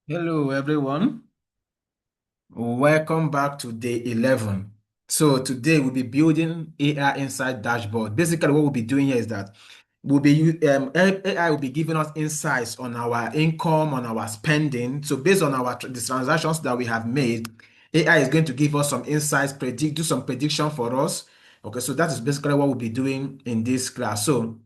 Hello, everyone. Welcome back to day 11. So today we'll be building AI Insight Dashboard. Basically, what we'll be doing here is that AI will be giving us insights on our income, on our spending. So based on the transactions that we have made, AI is going to give us some insights, do some prediction for us. Okay, so that is basically what we'll be doing in this class. So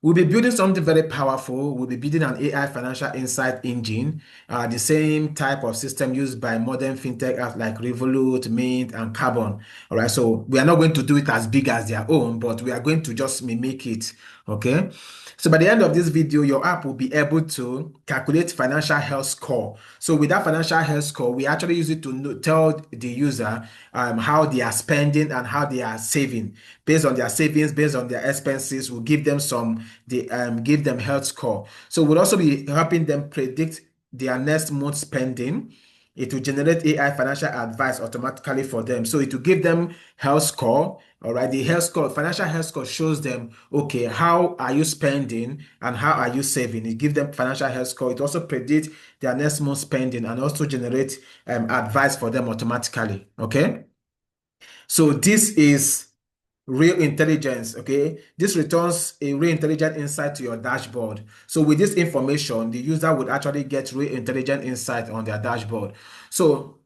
we'll be building something very powerful. We'll be building an AI financial insight engine, the same type of system used by modern fintech apps like Revolut, Mint, and Carbon. All right, so we are not going to do it as big as their own, but we are going to just mimic it. Okay. So by the end of this video, your app will be able to calculate financial health score. So with that financial health score, we actually use it to tell the user how they are spending and how they are saving. Based on their savings, based on their expenses, we'll give them give them health score. So we'll also be helping them predict their next month spending. It will generate AI financial advice automatically for them. So it will give them health score. All right. The health score, financial health score shows them, okay, how are you spending and how are you saving? It gives them financial health score. It also predicts their next month spending and also generate advice for them automatically. Okay. So this is real intelligence. Okay, this returns a real intelligent insight to your dashboard. So with this information, the user would actually get real intelligent insight on their dashboard. So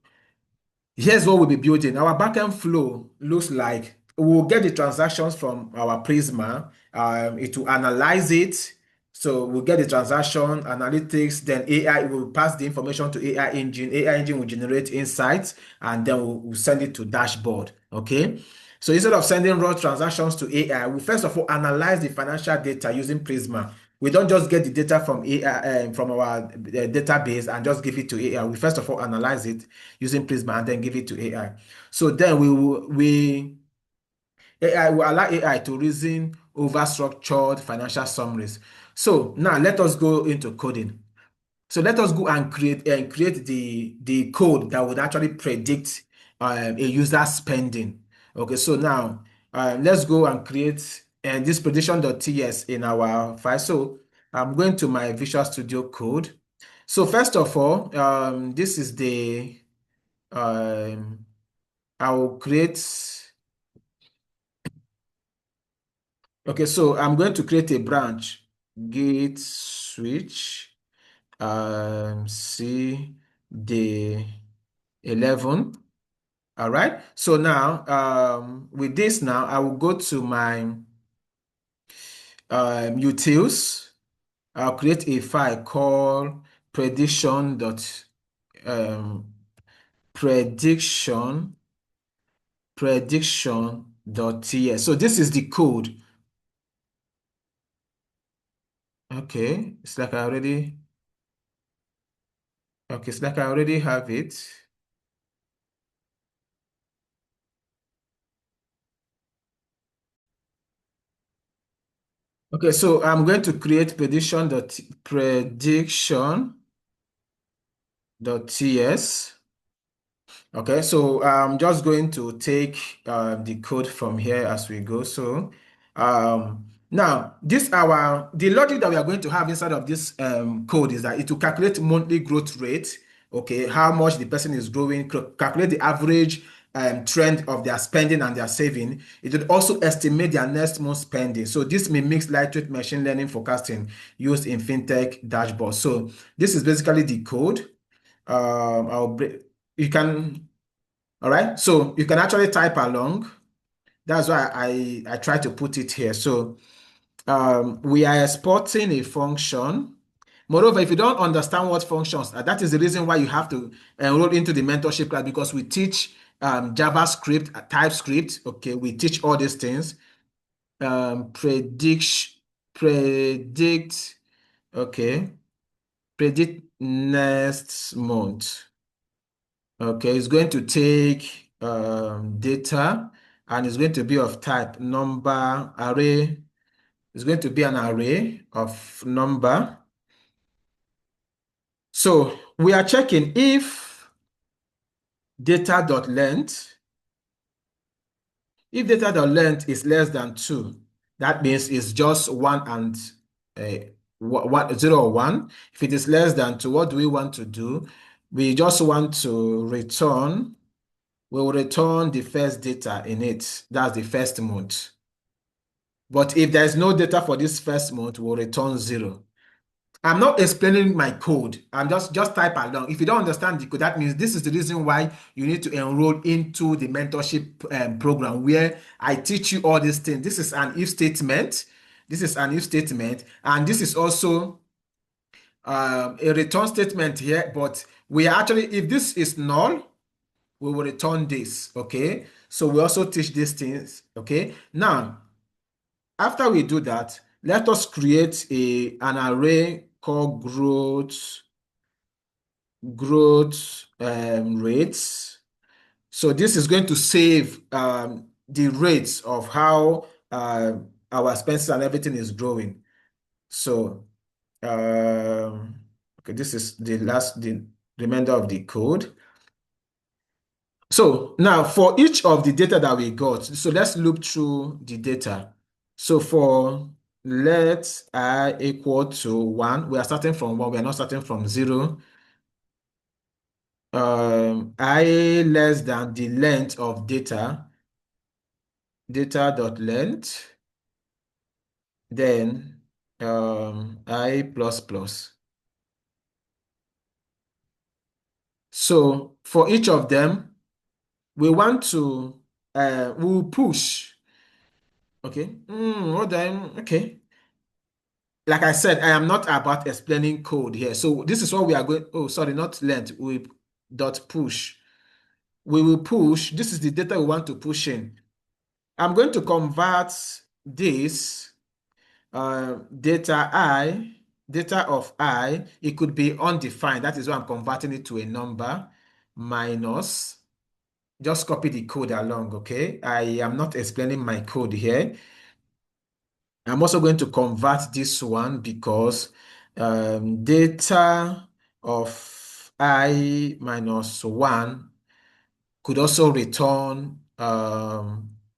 here's what we'll be building. Our backend flow looks like we'll get the transactions from our Prisma. It will analyze it. So we'll get the transaction analytics, then AI will pass the information to AI engine. AI engine will generate insights, and then we'll send it to dashboard. Okay. So instead of sending raw transactions to AI, we first of all analyze the financial data using Prisma. We don't just get the data from AI, from our database and just give it to AI. We first of all analyze it using Prisma and then give it to AI. So then AI will allow AI to reason over structured financial summaries. So now let us go into coding. So let us go and create the code that would actually predict a user spending. Okay, so now let's go and create this prediction.ts in our file. So I'm going to my Visual Studio Code. So first of all, this is um, I will create. Okay, so I'm going to create a branch. Git switch. See the 11. All right. So now, with this now, I will go to my utils. I'll create a file called prediction dot prediction prediction.ts. So this is the code. Okay, it's like I already have it. Okay, so I'm going to create prediction.ts. Okay, so I'm just going to take the code from here as we go. So now the logic that we are going to have inside of this code is that it will calculate monthly growth rate. Okay, how much the person is growing, calculate the average trend of their spending and their saving. It would also estimate their next month spending. So this mimics lightweight machine learning forecasting used in fintech dashboards. So this is basically the code. You can, all right. So you can actually type along. That's why I try to put it here. So we are exporting a function. Moreover, if you don't understand what functions are, that is the reason why you have to enroll into the mentorship class because we teach JavaScript, TypeScript. Okay, we teach all these things. Predict. Okay, predict next month. Okay, it's going to take data and it's going to be of type number array. It's going to be an array of number. So we are checking data.length, if data.length is less than 2, that means it's just 1 and 0 or 1. If it is less than 2, what do we want to do? We just want to return, we will return the first data in it. That's the first month. But if there is no data for this first month, we'll return 0. I'm not explaining my code. I'm just type along. If you don't understand the code, that means this is the reason why you need to enroll into the mentorship program where I teach you all these things. This is an if statement. This is an if statement, and this is also a return statement here. But we are actually, if this is null, we will return this. Okay. So we also teach these things. Okay. Now, after we do that, let us create an array called growth rates. So this is going to save the rates of how our expenses and everything is growing. So okay, this is the remainder of the code. So now for each of the data that we got, so let's look through the data. So for let I equal to 1, we are starting from 1, we are not starting from 0. I less than the length of data.length, then I plus plus. So for each of them, we want to we'll push. Okay. Hold on. Okay. Like I said, I am not about explaining code here. So this is what we are going. Oh, sorry, not length. We dot push. We will push. This is the data we want to push in. I'm going to convert this data of I. It could be undefined. That is why I'm converting it to a number minus. Just copy the code along. Okay. I am not explaining my code here. I'm also going to convert this one because data of I minus 1 could also return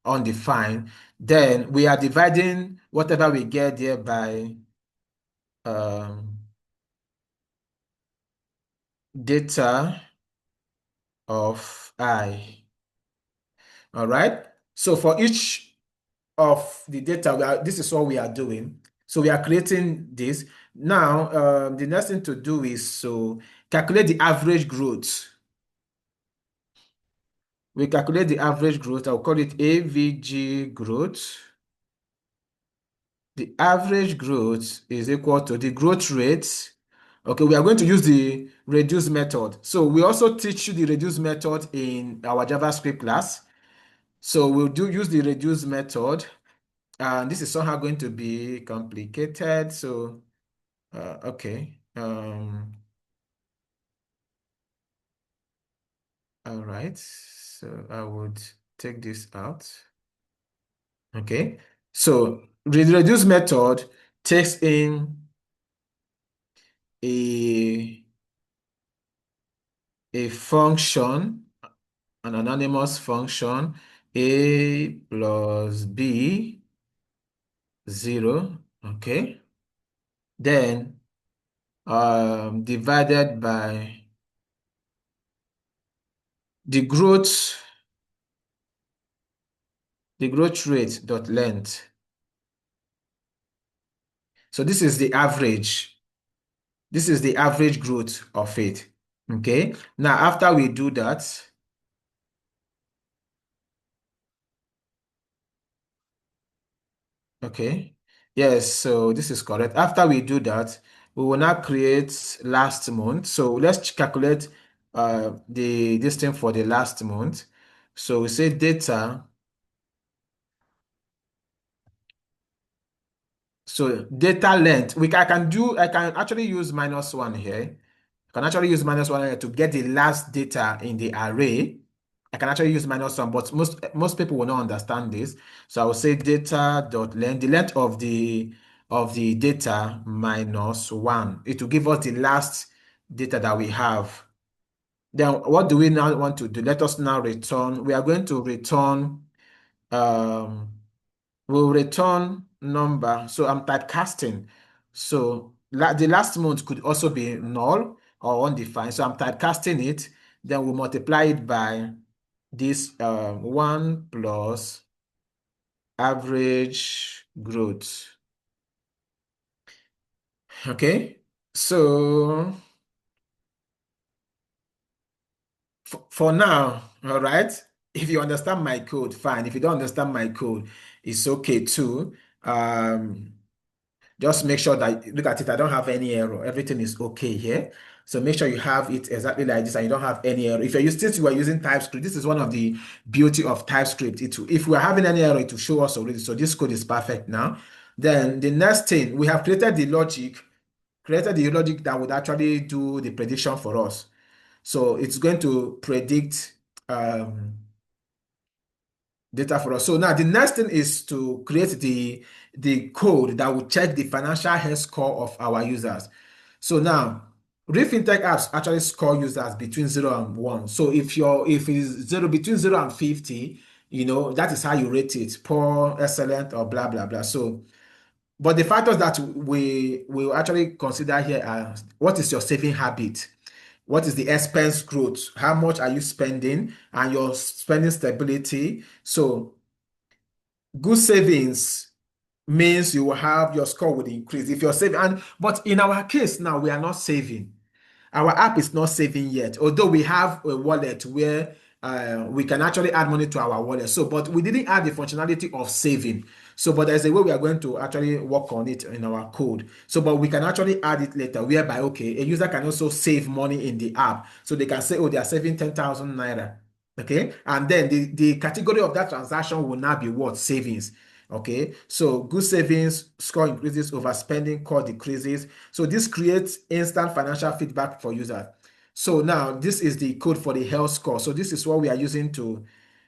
undefined. Then we are dividing whatever we get there by um, data of I. All right. So for each of the data, this is what we are doing. So we are creating this. Now, the next thing to do is to calculate the average growth. We calculate the average growth. I'll call it AVG growth. The average growth is equal to the growth rate. Okay, we are going to use the reduce method. So we also teach you the reduce method in our JavaScript class. So we'll use the reduce method. And this is somehow going to be complicated. So, okay. All right. So I would take this out. Okay. So the reduce method takes in a, a function, an anonymous function, a plus b 0. Okay. Then divided by the growth rate dot length. So this is the average. This is the average growth of it. Okay. Now, after we do that, okay. Yes, so this is correct. After we do that, we will now create last month. So let's calculate this thing for the last month. So we say data. So data length. I can actually use -1 here. I can actually use -1 here to get the last data in the array. I can actually use -1, but most people will not understand this. So I will say data dot length, the length of the data -1. It will give us the last data that we have. Then what do we now want to do? Let us now return. We are going to return we'll return number. So I'm typecasting. So The last month could also be null or undefined. So I'm typecasting it. Then we multiply it by this 1 plus average growth. Okay. So for now, all right. If you understand my code, fine. If you don't understand my code, it's okay too. Um, Just make sure that look at it. I don't have any error. Everything is okay here. So make sure you have it exactly like this and you don't have any error. If you're since you are using TypeScript, this is one of the beauty of TypeScript. If we're having any error, it will show us already. So this code is perfect now. Then the next thing, we have created the logic that would actually do the prediction for us. So it's going to predict um, data for us. So now the next thing is to create the code that will check the financial health score of our users. So now, real fintech apps actually score users between 0 and 1. So if it is between 0 and 50, that is how you rate it, poor, excellent, or blah blah blah. So, but the factors that we will actually consider here are what is your saving habit? What is the expense growth? How much are you spending and your spending stability? So good savings means you will have your score will increase if you're saving. But in our case now, we are not saving. Our app is not saving yet, although we have a wallet where we can actually add money to our wallet. So, but we didn't add the functionality of saving. So, but there's a way we are going to actually work on it in our code. So, but we can actually add it later, whereby, okay, a user can also save money in the app. So they can say, oh, they are saving 10,000 naira. Okay. And then the category of that transaction will now be what? Savings. Okay, so good savings, score increases, overspending, core decreases. So this creates instant financial feedback for users. So now this is the code for the health score. So this is what we are using to,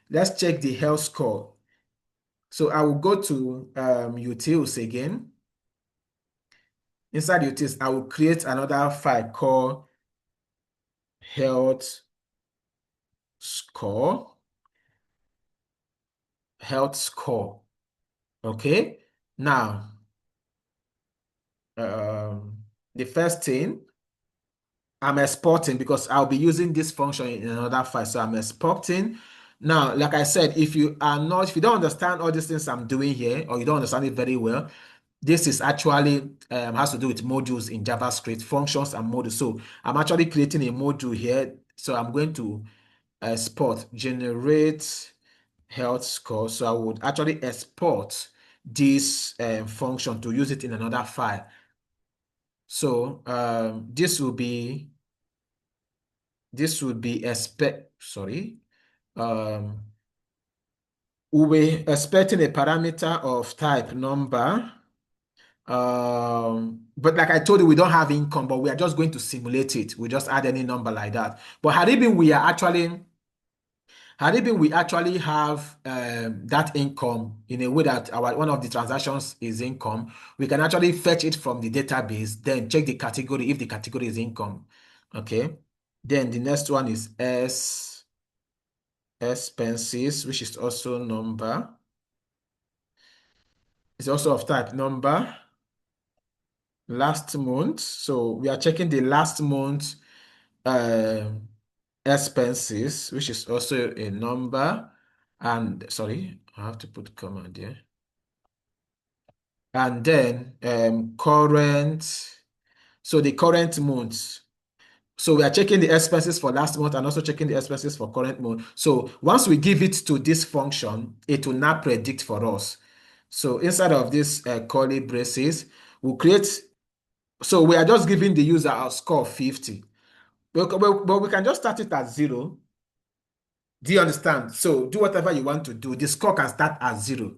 let's check the health score. So I will go to utils again. Inside utils, I will create another file called health score, health score. Okay, now the first thing, I'm exporting because I'll be using this function in another file. So I'm exporting. Now, like I said, if you don't understand all these things I'm doing here, or you don't understand it very well, this is actually has to do with modules in JavaScript, functions and modules. So I'm actually creating a module here. So I'm going to export, generate health score. So I would actually export this function to use it in another file. So this would be um, we were expecting a parameter of type number. But like I told you, we don't have income, but we are just going to simulate it. We just add any number like that. But had it been we actually have that income in a way that one of the transactions is income, we can actually fetch it from the database, then check the category if the category is income. Okay. Then the next one is expenses, which is also number. It's also of type number. Last month. So we are checking the last month expenses, which is also a number. And sorry, I have to put comma there. And then current. So the current month. So we are checking the expenses for last month and also checking the expenses for current month. So once we give it to this function, it will now predict for us. So inside of this curly braces, we'll create. So we are just giving the user a score of 50. But we can just start it at 0. Do you understand? So do whatever you want to do. The score can start at 0.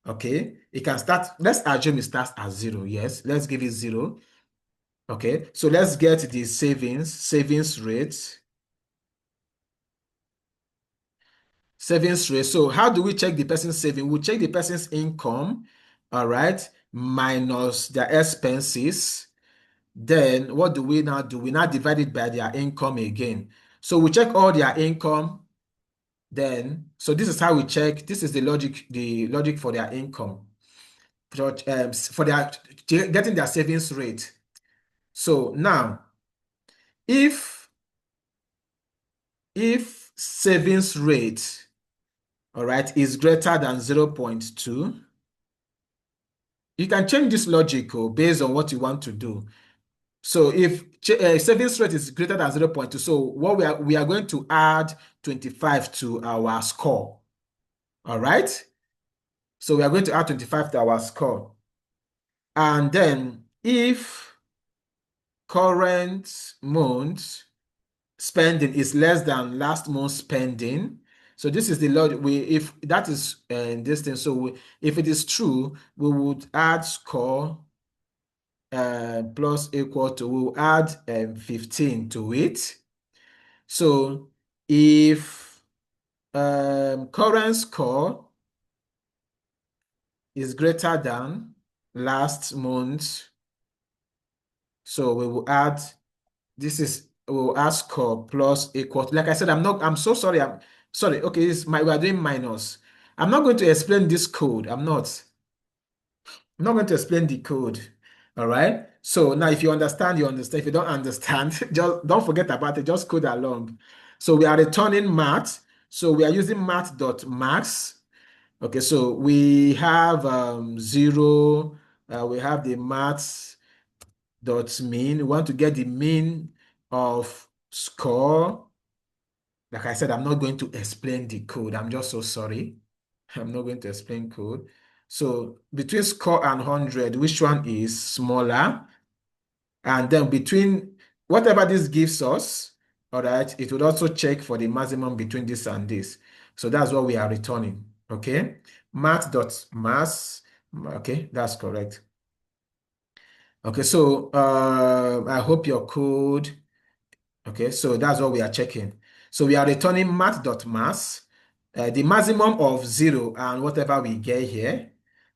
Okay. It can start, let's assume it starts at 0. Yes. Let's give it 0. Okay. So let's get the savings rate. Savings rate. So how do we check the person's saving? We check the person's income, all right, minus their expenses. Then what do we now do? We now divide it by their income again. So we check all their income. Then, so this is how we check. This is the logic for their income, for their getting their savings rate. So now, if savings rate, all right, is greater than 0.2, you can change this logic based on what you want to do. So if savings rate is greater than 0.2, so what we are going to add 25 to our score. All right. So we are going to add 25 to our score. And then if current month spending is less than last month's spending, so this is the logic. If that is this thing, so if it is true, we would add score plus equal to, we'll add 15 to it. So if current score is greater than last month, so we will add, this is, we'll add score plus equal to, like I said, I'm so sorry, I'm sorry, okay, we are doing minus. I'm not going to explain this code. I'm not going to explain the code. All right. So now if you understand, you understand. If you don't understand, just don't forget about it. Just code along. So we are returning math. So we are using math.max. Okay, so we have 0. We have the math.mean. We want to get the mean of score. Like I said, I'm not going to explain the code. I'm just so sorry. I'm not going to explain code. So between score and 100, which one is smaller? And then between whatever this gives us, all right, it would also check for the maximum between this and this. So that's what we are returning. Okay. Math.mass. Okay, that's correct. Okay, so I hope your code. Okay, so that's what we are checking. So we are returning math.mass, the maximum of 0 and whatever we get here.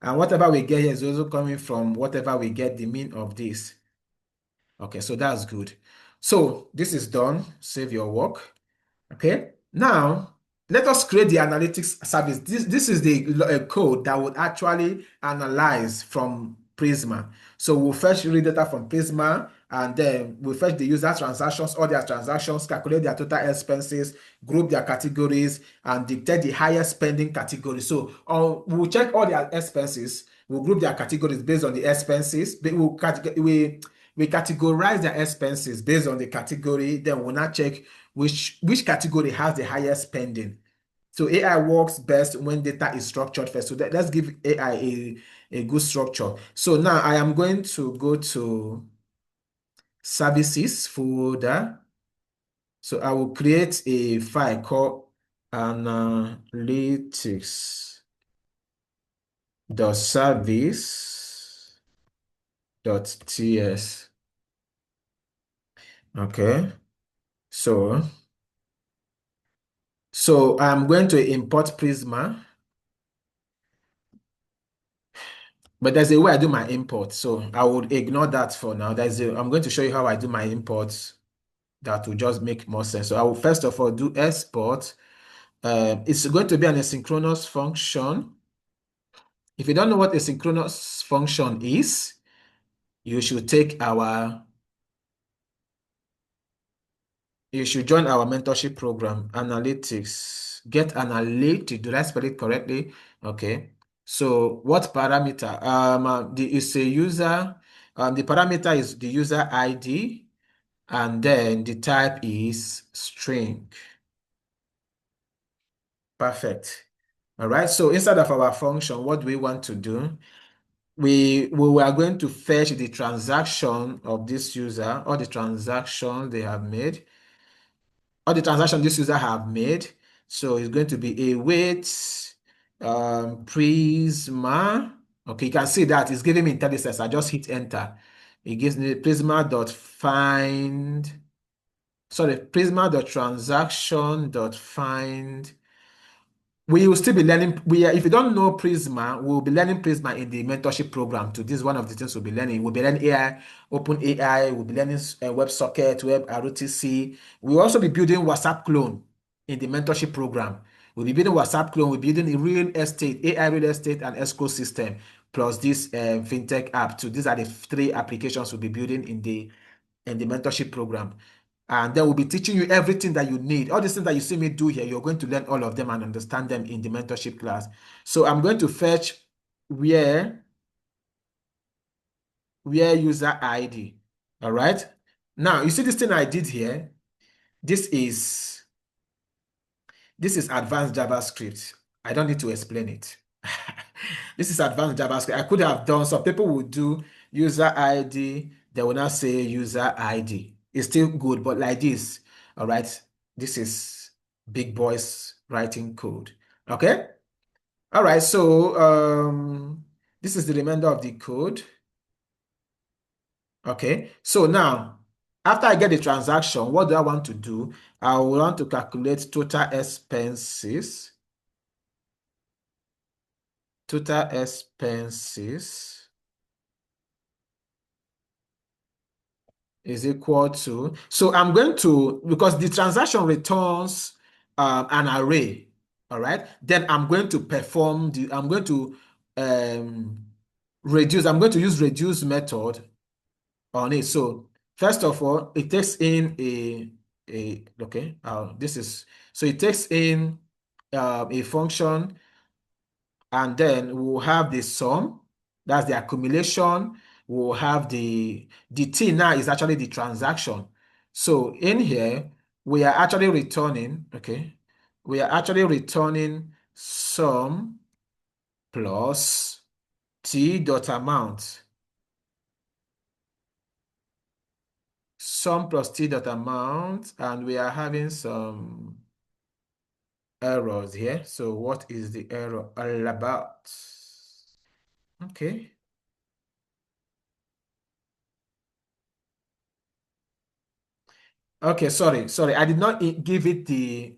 And whatever we get here is also coming from whatever we get the mean of this. Okay, so that's good. So this is done. Save your work. Okay, now let us create the analytics service. This is the code that would actually analyze from Prisma. So we'll first read data from Prisma, and then we'll fetch the user transactions, all their transactions, calculate their total expenses, group their categories, and detect the highest spending category. So we'll check all their expenses. We'll group their categories based on the expenses. We categorize their expenses based on the category. Then we'll not check which category has the highest spending. So AI works best when data is structured first. So let's give AI a good structure. So now I am going to go to services folder. So I will create a file called analytics.service.ts. Okay. So I'm going to import Prisma, but there's a way I do my import. So I would ignore that for now. I'm going to show you how I do my imports that will just make more sense. So I will first of all do export. It's going to be an asynchronous function. If you don't know what asynchronous function is, you should join our mentorship program, analytics. Get analytics. Did I spell it correctly? Okay. So what parameter? It's a user. The parameter is the user ID, and then the type is string. Perfect. All right. So inside of our function, what do we want to do? We are going to fetch the transaction of this user, or the transaction they have made, or the transaction this user have made. So it's going to be await Prisma. Okay, you can see that it's giving me IntelliSense. I just hit enter. It gives me Prisma.transaction.find. We will still be learning. If you don't know Prisma, we'll be learning Prisma in the mentorship program too. This is one of the things we'll be learning. We'll be learning AI, OpenAI. We'll be learning WebSocket, WebRTC. We'll also be building WhatsApp clone in the mentorship program. We'll be building WhatsApp clone. We'll be building a real estate, AI real estate and escrow system, plus this fintech app too. These are the 3 applications we'll be building in the in the mentorship program. And they will be teaching you everything that you need. All these things that you see me do here, you're going to learn all of them and understand them in the mentorship class. So I'm going to fetch where user ID. All right. Now you see this thing I did here. This is advanced JavaScript. I don't need to explain it. This is advanced JavaScript. I could have done, some people would do user ID, they will not say user ID. It's still good, but like this, all right, this is big boys writing code. Okay? All right, so this is the remainder of the code. Okay, so now after I get the transaction, what do I want to do? I want to calculate total expenses. Total expenses is equal to, so I'm going to, because the transaction returns an array, all right? Then I'm going to perform I'm going to um, I'm going to use reduce method on it. So first of all, it takes in okay, so it takes in a function, and then we'll have the sum, that's the accumulation. We'll have the T now is actually the transaction. So in here, we are actually returning, okay, we are actually returning sum plus T dot amount. Sum plus T dot amount, and we are having some errors here. So what is the error all about? Okay. Okay, sorry. I did not give it the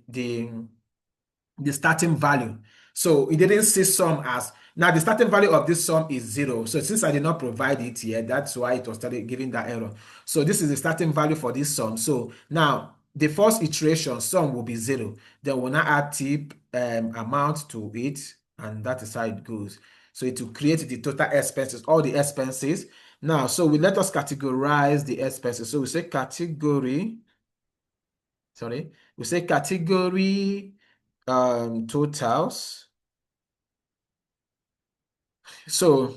starting value. So it didn't see sum as, now the starting value of this sum is 0. So since I did not provide it here, that's why it was started giving that error. So this is the starting value for this sum. So now the first iteration sum will be 0. Then we'll now add tip amount to it, and that is how it goes. So it will create the total expenses, all the expenses. Now, so let us categorize the expenses. So we say category, we say category totals. So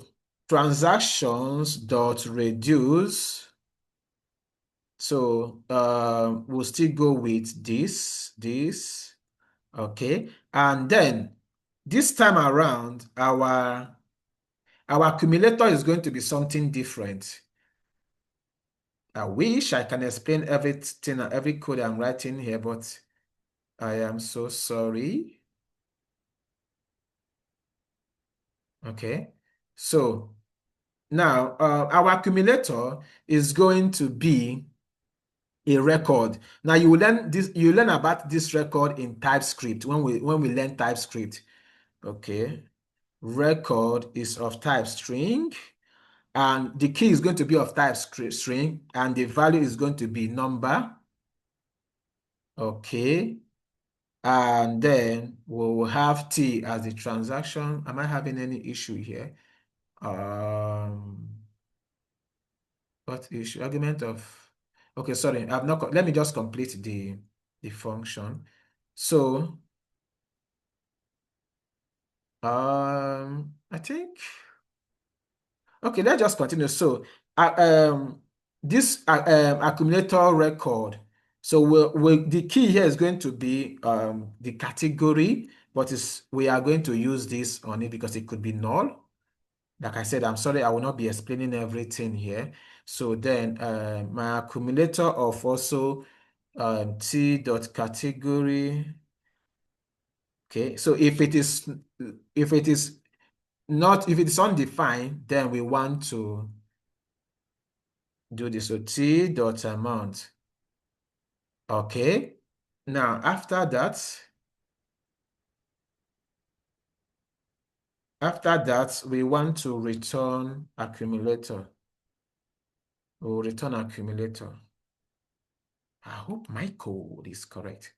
transactions dot reduce. So we'll still go with this, okay. And then this time around, our accumulator is going to be something different. I wish I can explain everything, every code I'm writing here, but I am so sorry. Okay, so now our accumulator is going to be a record. Now you learn this, you learn about this record in TypeScript when we learn TypeScript. Okay, record is of type string, and the key is going to be of type string, and the value is going to be number. Okay, and then we will have T as the transaction. Am I having any issue here? What issue? Argument of, okay, sorry, I've not, let me just complete the function. So I think, okay, let's just continue. So this accumulator record, so the key here is going to be the category, but we are going to use this on it because it could be null. Like I said, I'm sorry, I will not be explaining everything here. So then my accumulator of also T dot category. Okay, so if it is not, if it is undefined, then we want to do this. So T dot amount. Okay. Now after that, we want to return accumulator. We'll return accumulator. I hope my code is correct.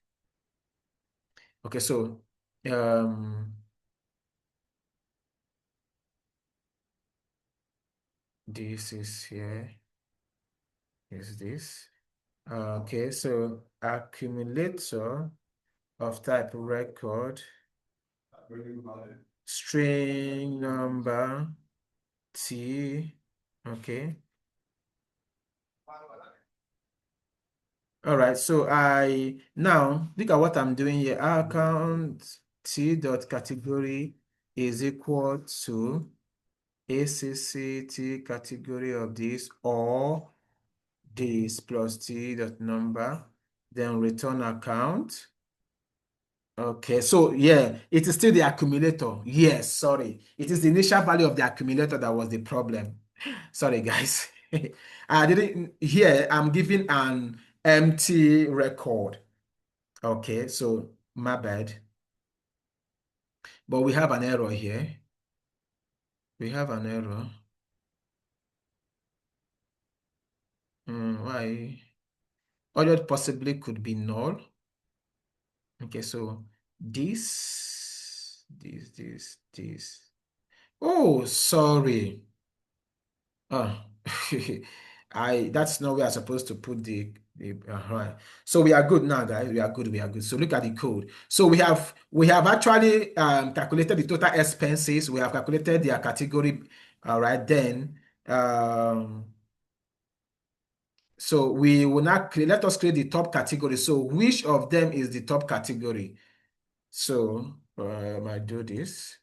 Okay, so this is here. is this. Okay, so accumulator of type record, string number T. Okay. All right, so I now look at what I'm doing here. Account T dot category is equal to ACCT category of this or this plus T dot number, then return account. Okay, so yeah, it is still the accumulator. Yes, sorry. It is the initial value of the accumulator that was the problem. Sorry, guys. I didn't here. I'm giving an empty record. Okay, so my bad. But we have an error here. We have an error. Why? Audio possibly could be null. Okay, so this. Oh, sorry. Oh, that's not where I'm supposed to put the right. So we are good now, guys. We are good. We are good. So look at the code. So we have actually calculated the total expenses. We have calculated their category. All right, then so we will not create. Let us create the top category. So which of them is the top category? So I do this.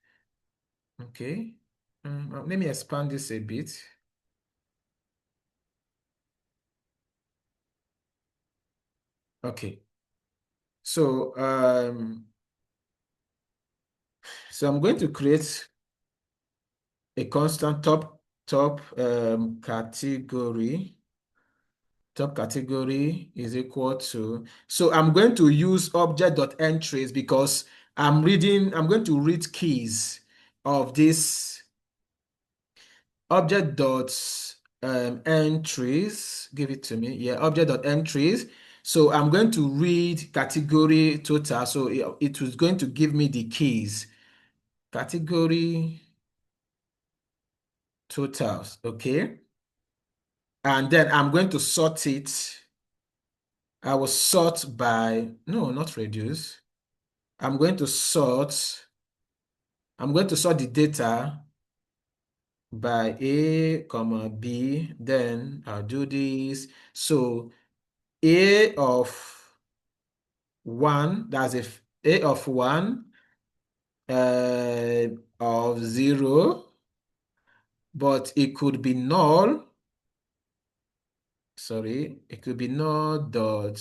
Okay. Let me expand this a bit. Okay. So I'm going to create a constant top category. Top category is equal to. So I'm going to use object.entries because I'm going to read keys of this object.entries. Give it to me. Yeah, object.entries. So I'm going to read category total. So it was going to give me the keys. Category totals, okay? And then I'm going to sort it. I will sort by, no, not reduce. I'm going to sort, I'm going to sort the data by A, comma B. Then I'll do this. So A of 1, that's if A of 1, of 0, but it could be null. Sorry, it could be null dot.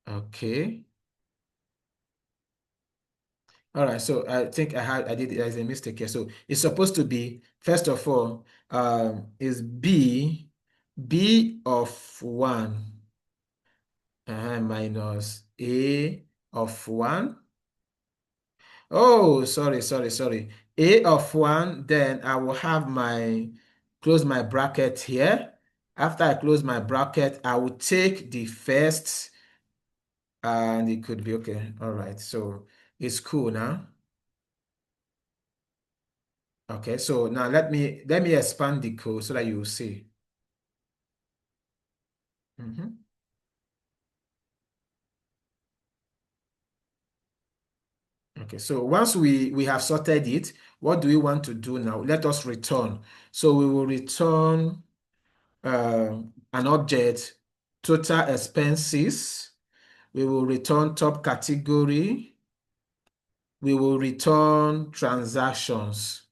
Okay. All right. So I think there's a mistake here. So it's supposed to be, first of all, is B of 1 minus A of 1. Oh, sorry. A of 1, then I will have close my bracket here. After I close my bracket, I will take the first, and it could be okay. All right. So it's cool now. Okay, so now let me expand the code so that you will see. Mhm. Okay, so once we have sorted it, what do we want to do now? Let us return. So we will return an object, total expenses. We will return top category. We will return transactions.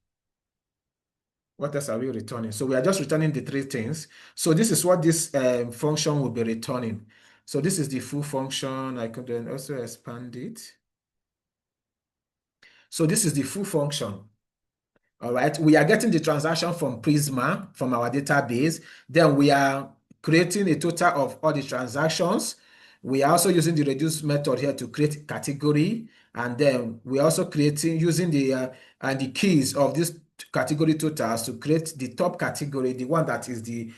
What else are we returning? So we are just returning the three things. So this is what this function will be returning. So this is the full function. I could then also expand it. So this is the full function. All right, we are getting the transaction from Prisma, from our database. Then we are creating a total of all the transactions. We are also using the reduce method here to create category. And then we are also creating using the keys of this category totals to create the top category, the one that is the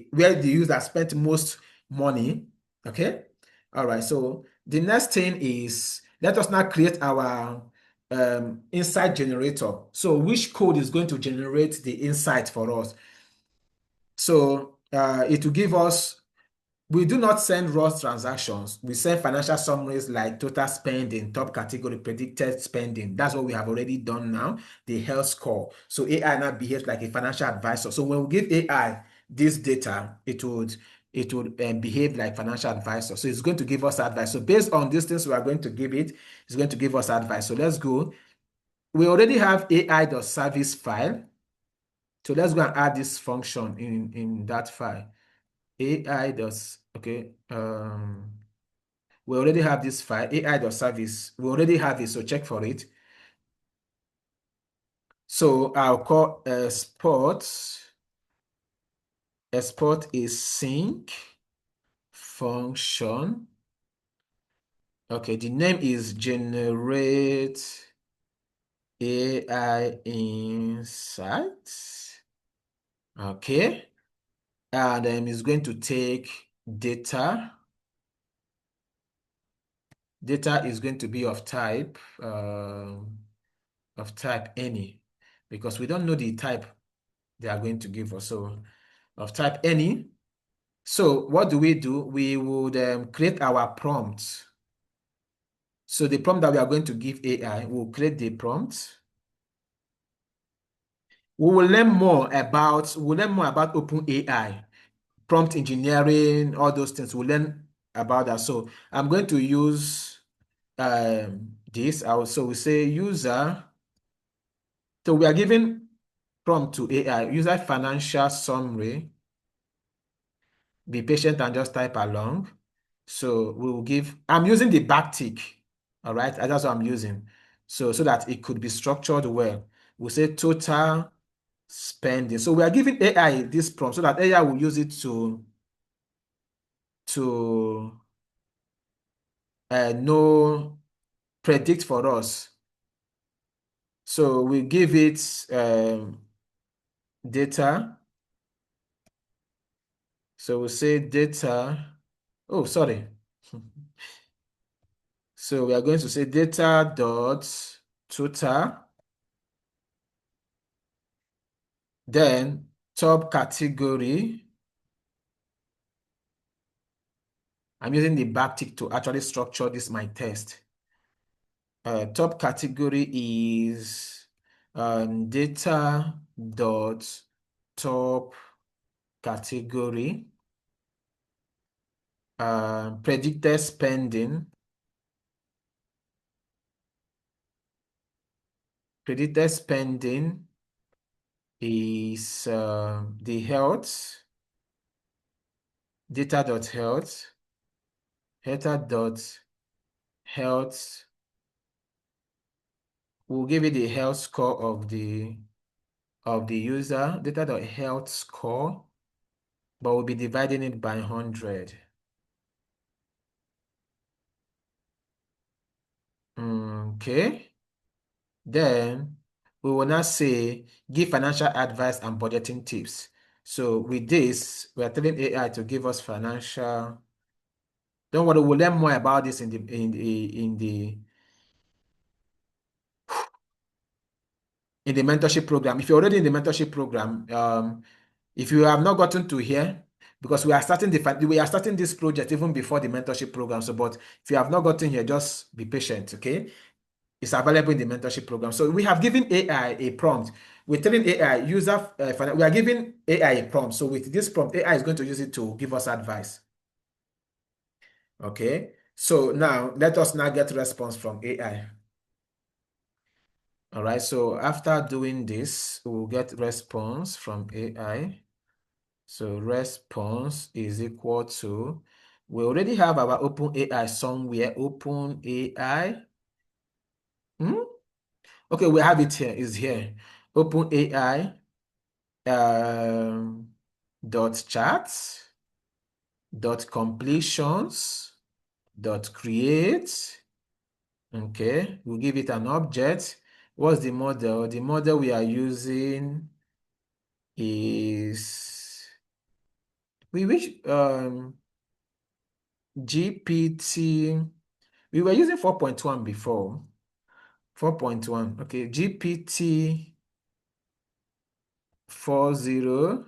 where the user spent most money. Okay. All right. So the next thing is let us now create our insight generator. So which code is going to generate the insight for us? So it will give us, we do not send raw transactions. We send financial summaries like total spending, top category, predicted spending. That's what we have already done now, the health score. So AI now behaves like a financial advisor. So when we give AI this data, it would behave like financial advisor. So it's going to give us advice. So based on these things we are going to give it, it's going to give us advice. So let's go. We already have AI.service file. So let's go and add this function in that file. AI does, okay. We already have this file, AI.service. We already have it, so check for it. So I'll call export is sync function. Okay, the name is generate AI insights. Okay, and it's going to take data. Data is going to be of type any, because we don't know the type they are going to give us. So of type any. So what do? We would create our prompt. So the prompt that we are going to give AI, we'll create the prompt. We'll learn more about OpenAI, prompt engineering, all those things. We'll learn about that. So I'm going to use this. So we say user. So we are giving prompt to AI, user financial summary. Be patient and just type along. So we will give, I'm using the backtick, all right? That's what I'm using. So that it could be structured well. We'll say total spending. So we are giving AI this prompt so that AI will use it to know, predict for us. So we give it data. So we'll say data. Oh, sorry. So we are going to say data dot total, then top category. I'm using the backtick to actually structure this my test. Top category is data dot top category, predicted spending. Predicted spending is the health, data dot health, data dot health. We'll give it the health score of the user, data dot health score, but we'll be dividing it by 100. Okay. Then we will now say give financial advice and budgeting tips. So with this, we are telling AI to give us financial. Don't worry, we'll learn more about this in the mentorship program. If you're already in the mentorship program, if you have not gotten to here, because we are starting this project even before the mentorship program. So, but if you have not gotten here, just be patient, okay? It's available in the mentorship program. So we have given AI a prompt. We're telling AI we are giving AI a prompt. So with this prompt, AI is going to use it to give us advice. Okay. So now let us now get response from AI. All right. So after doing this, we'll get response from AI. So response is equal to, we already have our OpenAI somewhere. OpenAI. Okay, we have it here. It's here. OpenAI dot charts dot completions dot create. Okay, we'll give it an object. What's the model? The model we are using is which GPT. We were using 4.1 before. 4.1. Okay, GPT 40.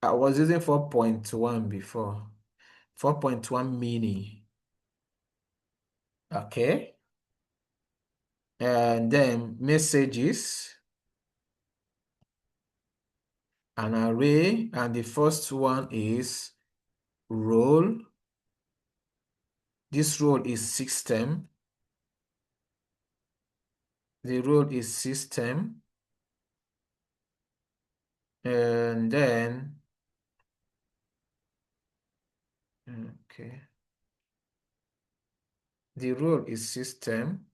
I was using 4.1 before. 4.1 mini. Okay. And then messages, an array, and the first one is role. This role is system. The role is system. And then, okay. The role is system.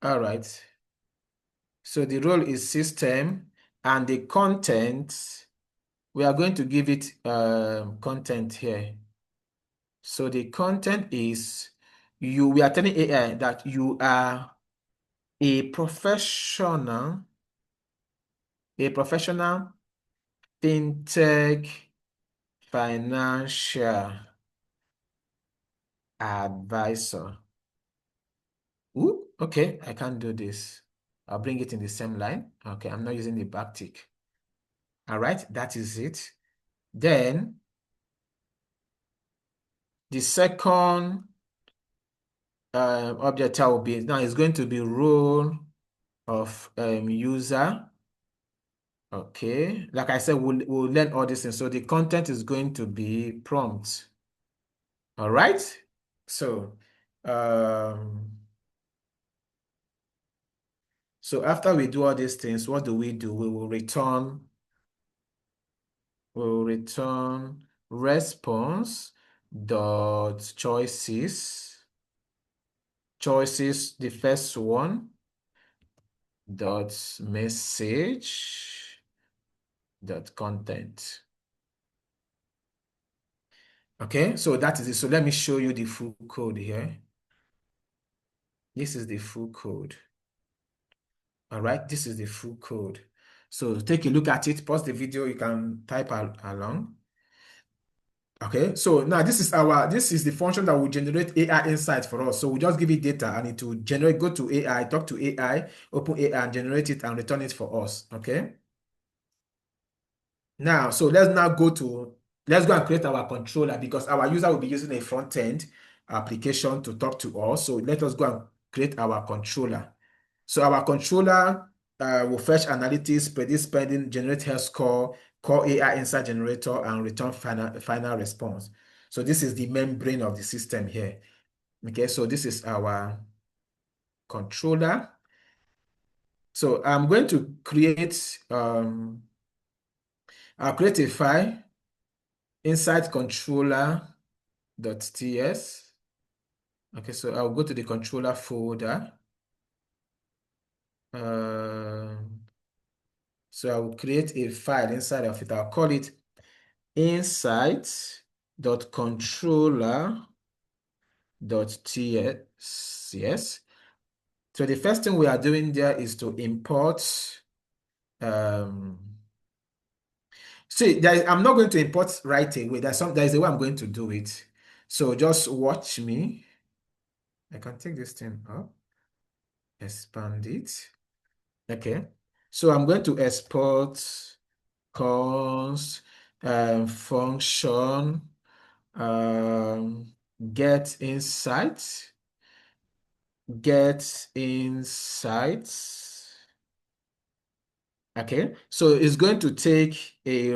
All right. So the role is system, and the content, we are going to give it content here. So the content is we are telling AI that you are a professional fintech financial advisor. Ooh, okay, I can't do this. I'll bring it in the same line. Okay, I'm not using the backtick. All right, that is it. Then the second object will be, now is going to be role of user. Okay, like I said, we'll learn all these things. So the content is going to be prompt. All right. So, so after we do all these things, what do? We will return response dot choices, the first one dot message dot content. Okay, so that is it. So let me show you the full code here. This is the full code. All right, this is the full code. So take a look at it, pause the video, you can type along. Okay, so now this is the function that will generate AI insights for us. So we just give it data and it will generate, go to AI, talk to AI, open AI and generate it and return it for us. Okay. Now, so let's go and create our controller because our user will be using a front-end application to talk to us. So let us go and create our controller. So our controller will fetch analytics, predict spending, generate health score, call AI insight generator, and return final response. So this is the main brain of the system here. Okay, so this is our controller. So I'm going to create, I'll create a file, insight controller.ts. Okay, so I'll go to the controller folder. So I will create a file inside of it. I'll call it insight.controller.ts. Yes. So the first thing we are doing there is to import. See, I'm not going to import right away. There's a way I'm going to do it. So just watch me. I can take this thing up, expand it. Okay. So I'm going to export const function get insights. Okay, so it's going to take a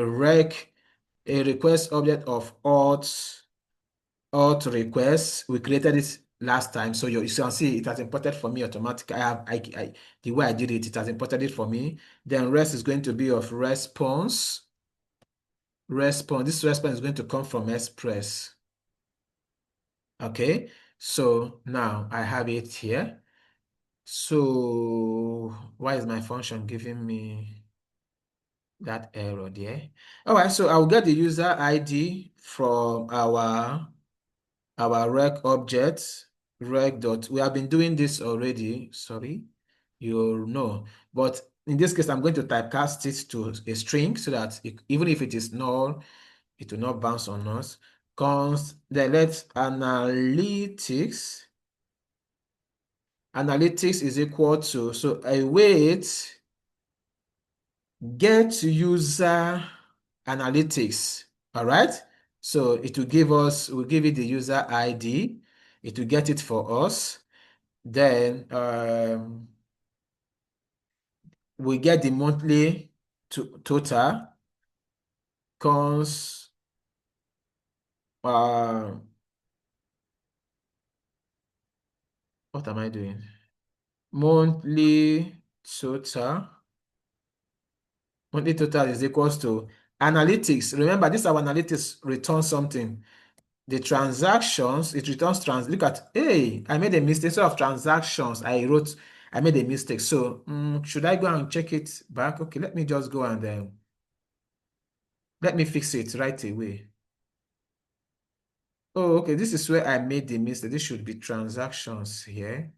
request object of auth request. We created it last time, so you can see it has imported for me automatically. The way I did it, it has imported it for me. Then rest is going to be of response. This response is going to come from Express. Okay, so now I have it here. So why is my function giving me that error there? All right, so I'll get the user ID from our rec object, we have been doing this already, sorry, you know, but in this case, I'm going to typecast it to a string so that even if it is null, It will not bounce on us. Then let's analytics. Analytics is equal to, so await get user analytics. All right. So it will give us, we'll give it the user ID. It will get it for us. Then we get the monthly total cons what am I doing? Monthly total. Monthly total is equals to analytics. Remember, this our analytics returns something. The transactions, it returns look at, hey, I made a mistake. Instead of transactions, I made a mistake. So should I go and check it back? Okay, let me just go and let me fix it right away. Oh, okay, this is where I made the mistake. This should be transactions here.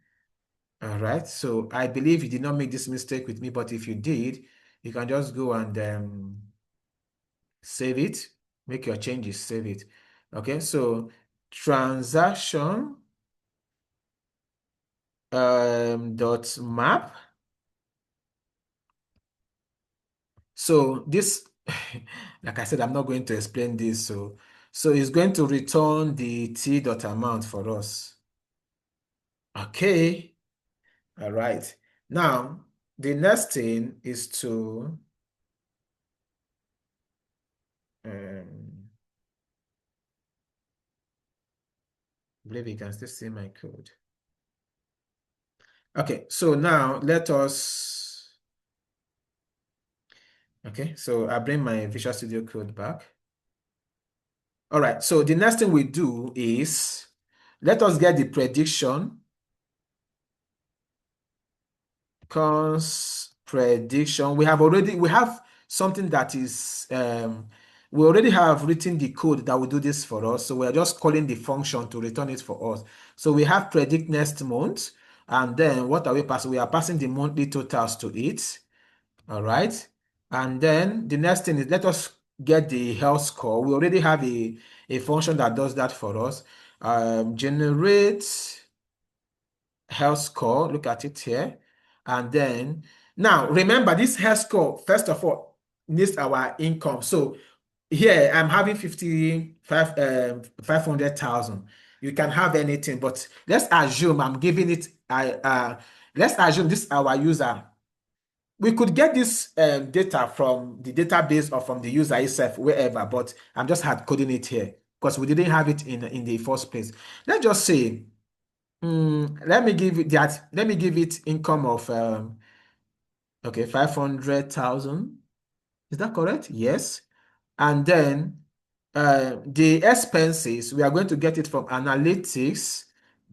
All right, so I believe you did not make this mistake with me, but if you did, you can just go and save it, make your changes, save it. Okay, so transaction dot map. So this, like I said, I'm not going to explain this. So it's going to return the t dot amount for us. Okay, all right. Now the next thing is to I believe you can still see my code. Okay, so now let us. Okay, so I bring my Visual Studio Code back. All right, so the next thing we do is let us get the prediction. Cons prediction. We have something that is we already have written the code that will do this for us. So we're just calling the function to return it for us. So we have predict next month, and then what are we passing? We are passing the monthly totals to it. All right. And then the next thing is let us get the health score. We already have a function that does that for us. Generate health score. Look at it here. And then now remember this health score, first of all, needs our income. So here I'm having 500,000. You can have anything, but let's assume I'm giving it let's assume this is our user. We could get this data from the database or from the user itself, wherever, but I'm just hard coding it here because we didn't have it in the first place. Let's just say, let me give it that. Let me give it income of okay, 500,000. Is that correct? Yes. And then the expenses, we are going to get it from analytics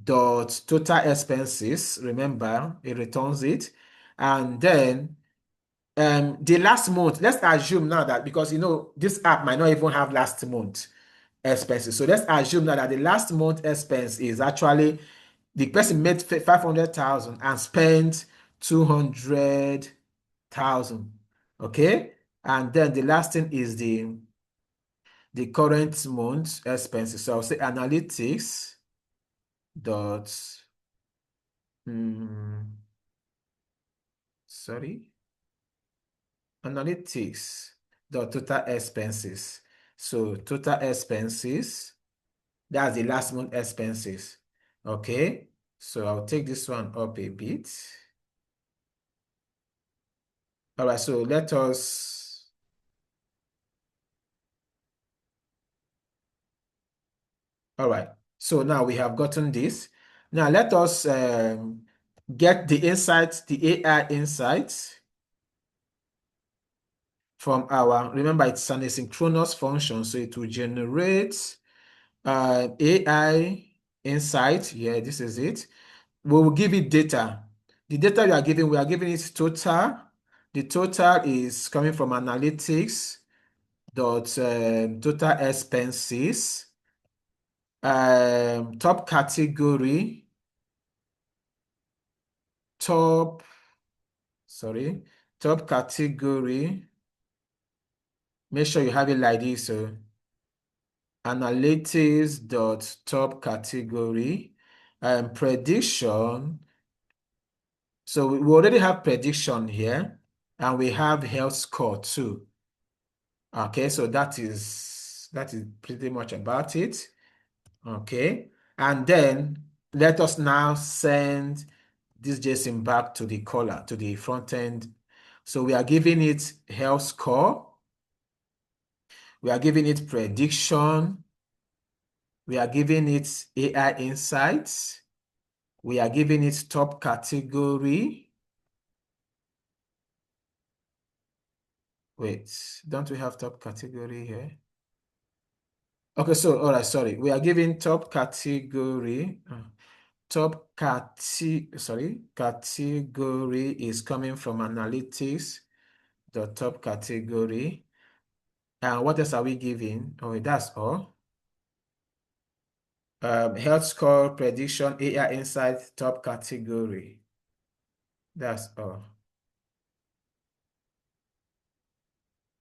dot total expenses. Remember, it returns it. And then the last month, let's assume now that because this app might not even have last month expenses. So let's assume now that the last month expense is actually the person made 500,000 and spent 200,000. Okay. And then the last thing is the current month expenses. So I'll say analytics dot sorry, analytics dot total expenses. So total expenses, that's the last month expenses. Okay. So I'll take this one up a bit. All right, so let us. All right, so now we have gotten this. Now let us get the insights, the AI insights from remember it's an asynchronous function, so it will generate AI insight. Yeah, this is it. We will give it data. The data we are giving it total. The total is coming from analytics dot total expenses. Top category, top, sorry, top category. Make sure you have it like this. So analytics dot top category and prediction. So we already have prediction here, and we have health score too. Okay, so that is pretty much about it. Okay, and then let us now send this JSON back to the caller, to the front end. So we are giving it health score, we are giving it prediction, we are giving it AI insights, we are giving it top category. Wait, don't we have top category here? Okay, so all right, sorry. We are giving top category. Category is coming from analytics, the top category. And what else are we giving? Oh, that's all. Health score, prediction, AI insight, top category. That's all.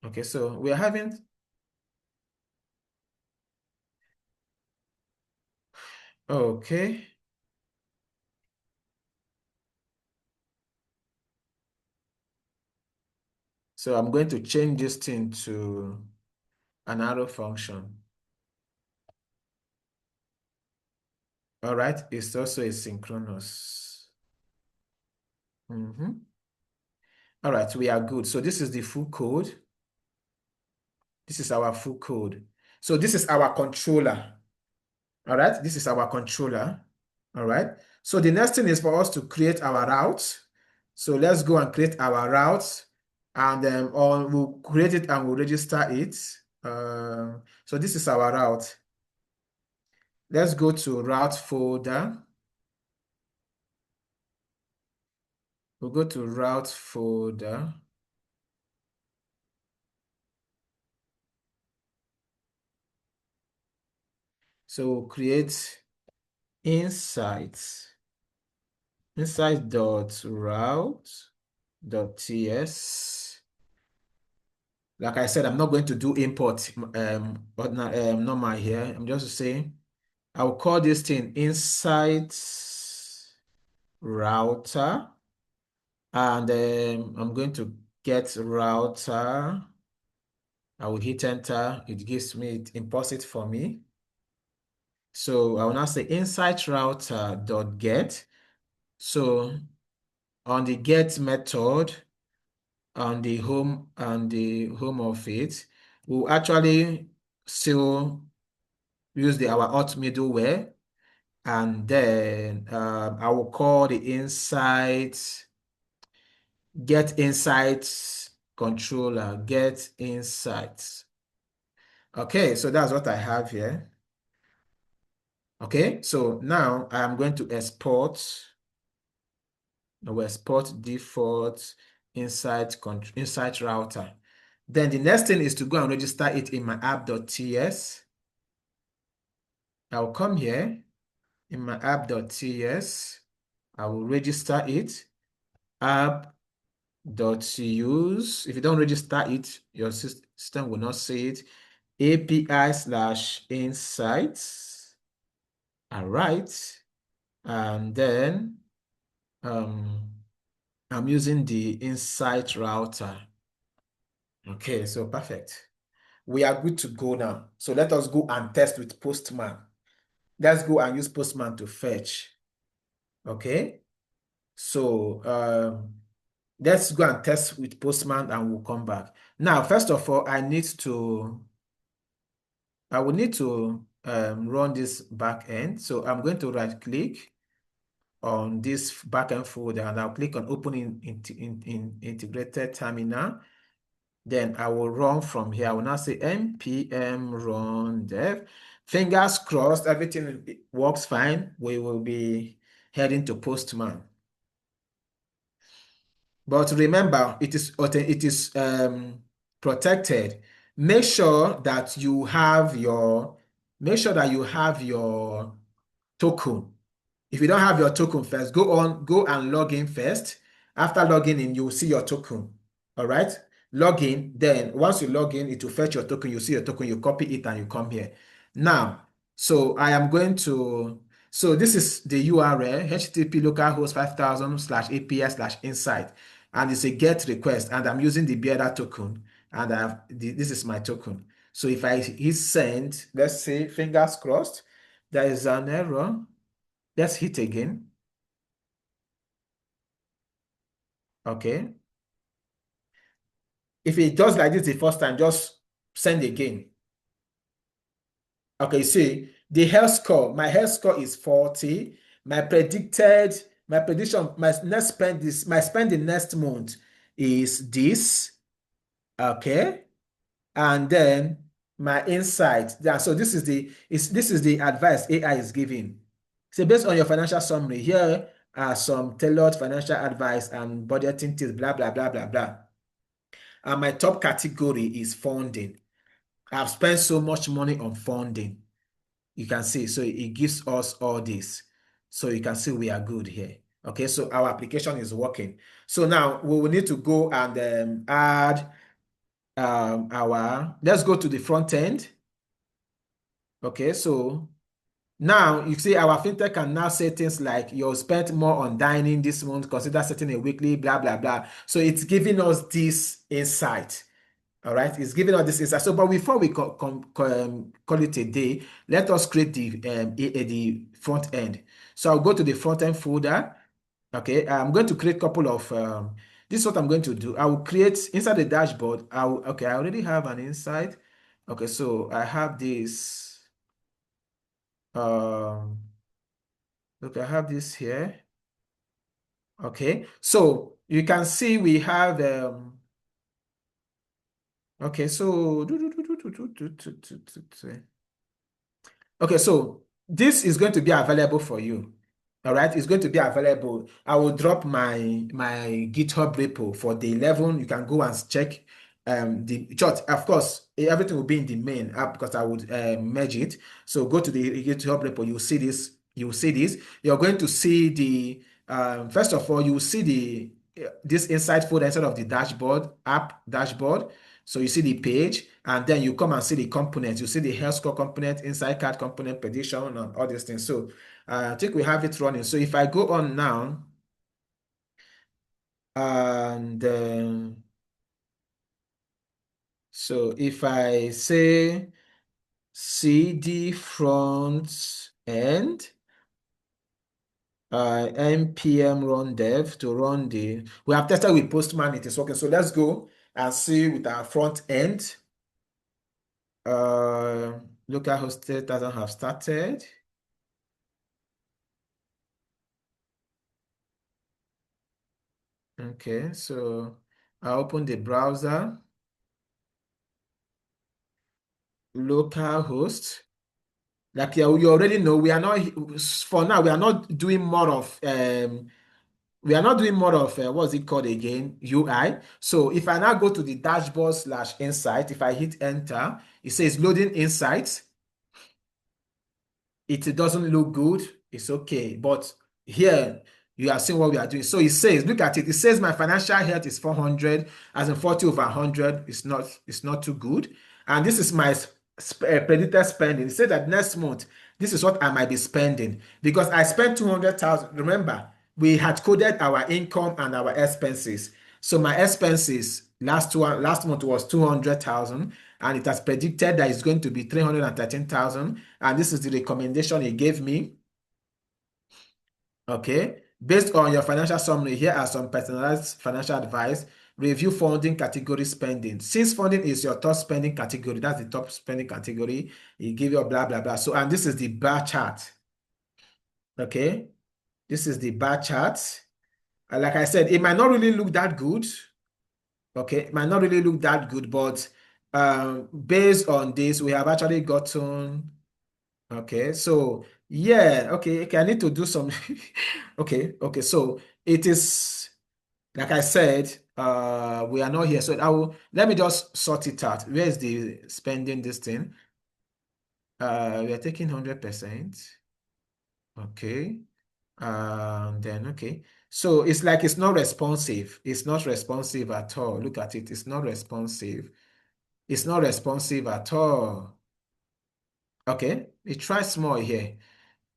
Okay, so we are having, okay. So I'm going to change this thing to an arrow function. All right, it's also asynchronous. All right, we are good. So this is the full code. This is our full code. So this is our controller. All right, this is our controller. All right. So the next thing is for us to create our route. So let's go and create our route, and then we'll create it and we'll register it. So this is our route. Let's go to route folder. We'll go to route folder. So we'll create insights. Insight.route.ts. Like I said, I'm not going to do import normal here. I'm just saying I'll call this thing insights router, and I'm going to get router. I will hit enter. It gives me, it imports it for me. So I will now say insight router dot get. So on the get method, on the home of it, we'll actually still use our auth middleware, and then I will call the get insights controller, get insights. Okay, so that's what I have here. Okay, so now I am going to export. I will export default insight router. Then the next thing is to go and register it in my app.ts. I'll come here in my app.ts. I will register it. App.use. If you don't register it, your system will not see it. API/insights. All right. And then I'm using the insight router. Okay, so perfect. We are good to go now. So let us go and test with Postman. Let's go and use Postman to fetch. Okay. So let's go and test with Postman and we'll come back. Now, first of all, I will need to run this backend. So I'm going to right click on this backend folder and I'll click on open in integrated terminal. Then I will run from here. I will now say npm run dev. Fingers crossed, everything works fine. We will be heading to Postman. But remember, it is protected. Make sure that you have your token. If you don't have your token first, go and log in first. After logging in, you will see your token. All right. Log in. Then once you log in, it will fetch your token. You see your token, you copy it and you come here. Now, so I am going to, so this is the URL, HTTP localhost 5000 slash API slash insight. And it's a GET request. And I'm using the bearer token. And this is my token. So if I hit send, let's say, fingers crossed, there is an error. Let's hit again. Okay. If it does like this the first time, just send again. Okay, see, the health score, my health score is 40. My prediction, my spending next month is this. Okay. And then my insight. Yeah, so this is the advice AI is giving. So based on your financial summary, here are some tailored financial advice and budgeting tips, blah, blah, blah, blah, blah. And my top category is funding. I've spent so much money on funding. You can see, so it gives us all this. So you can see we are good here. Okay, so our application is working. So now we will need to go and add let's go to the front end. Okay, so now you see our fintech can now say things like you spent more on dining this month, consider setting a weekly, blah, blah, blah. So it's giving us this insight. All right, it's giving us this insight. So, but before we call it a day, let us create the front end. So I'll go to the front end folder. Okay, I'm going to create a couple of. This is what I'm going to do. I will create inside the dashboard. Okay, I already have an insight. Okay, so I have this. Um, okay, I have this here. Okay, so you can see we have. Okay, so. Okay, so this is going to be available for you. All right, it's going to be available. I will drop my GitHub repo for the 11. You can go and check the chart. Of course, everything will be in the main app because I would merge it. So go to the GitHub repo. You'll see this. You'll see this. You're going to see the first of all, you will see the this inside folder instead of the dashboard app dashboard. So you see the page, and then you come and see the components. You see the health score component, inside card component, prediction, and all these things. So I think we have it running. So if I go on now, and so if I say CD front end, npm run dev to run we have tested with Postman, it is working. So let's go and see with our front end. Localhost doesn't have started. Okay, so I open the browser, localhost. Like you already know, we are not for now. We are not doing more of what's it called again? UI. So if I now go to the dashboard slash insight, if I hit enter, it says loading insights. It doesn't look good, it's okay. But here you are seeing what we are doing. So it says, look at it. It says my financial health is 400, as in 40 over 100. It's not too good. And this is my predicted spending. It says that next month, this is what I might be spending because I spent 200,000. Remember, we had coded our income and our expenses. So my expenses last month was 200,000, and it has predicted that it's going to be 313,000. And this is the recommendation he gave me. Okay. Based on your financial summary, here are some personalized financial advice. Review funding category spending. Since funding is your top spending category, that's the top spending category, he give you a blah, blah, blah. So, and this is the bar chart. Okay. This is the bar chart. And like I said, it might not really look that good. Okay. It might not really look that good, but based on this, we have actually gotten. Okay, so yeah, okay, I need to do some. Okay, so it is like I said, we are not here. So let me just sort it out. Where is the spending this thing? We are taking 100%. Okay. Then okay. So it's like it's not responsive. It's not responsive at all. Look at it. It's not responsive. It's not responsive at all. Okay, it tries small here.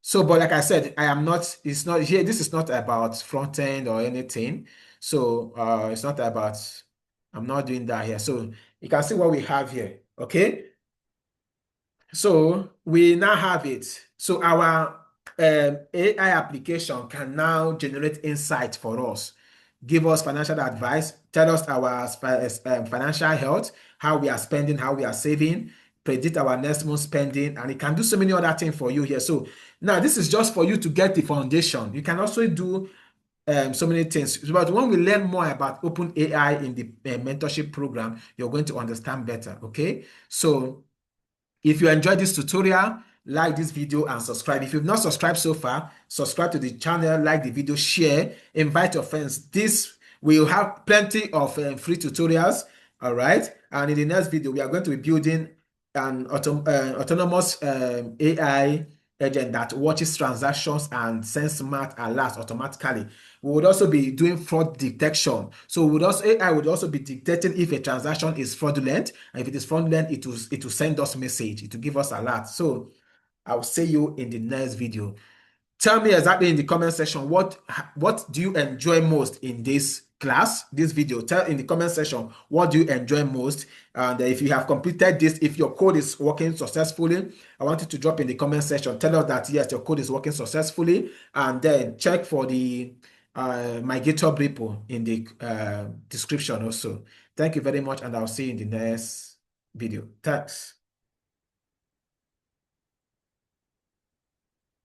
So, but like I said, I am not, it's not here. This is not about front end or anything. So, it's not about, I'm not doing that here. So, you can see what we have here. Okay. So we now have it. So our AI application can now generate insight for us, give us financial advice, tell us our financial health, how we are spending, how we are saving, predict our next month spending, and it can do so many other things for you here. So now this is just for you to get the foundation. You can also do so many things. But when we learn more about OpenAI in the mentorship program, you're going to understand better. Okay, so if you enjoyed this tutorial, like this video and subscribe. If you've not subscribed so far, subscribe to the channel, like the video, share, invite your friends. This will have plenty of free tutorials. All right. And in the next video, we are going to be building an autonomous AI agent that watches transactions and sends smart alerts automatically. We would also be doing fraud detection. So AI would also be detecting if a transaction is fraudulent, and if it is fraudulent, it will send us message, it will give us alert. So I'll see you in the next video. Tell me exactly in the comment section what do you enjoy most in this class, this video. Tell in the comment section what do you enjoy most, and if you have completed this, if your code is working successfully, I want you to drop in the comment section. Tell us that yes, your code is working successfully, and then check for the my GitHub repo in the description also. Thank you very much, and I'll see you in the next video. Thanks.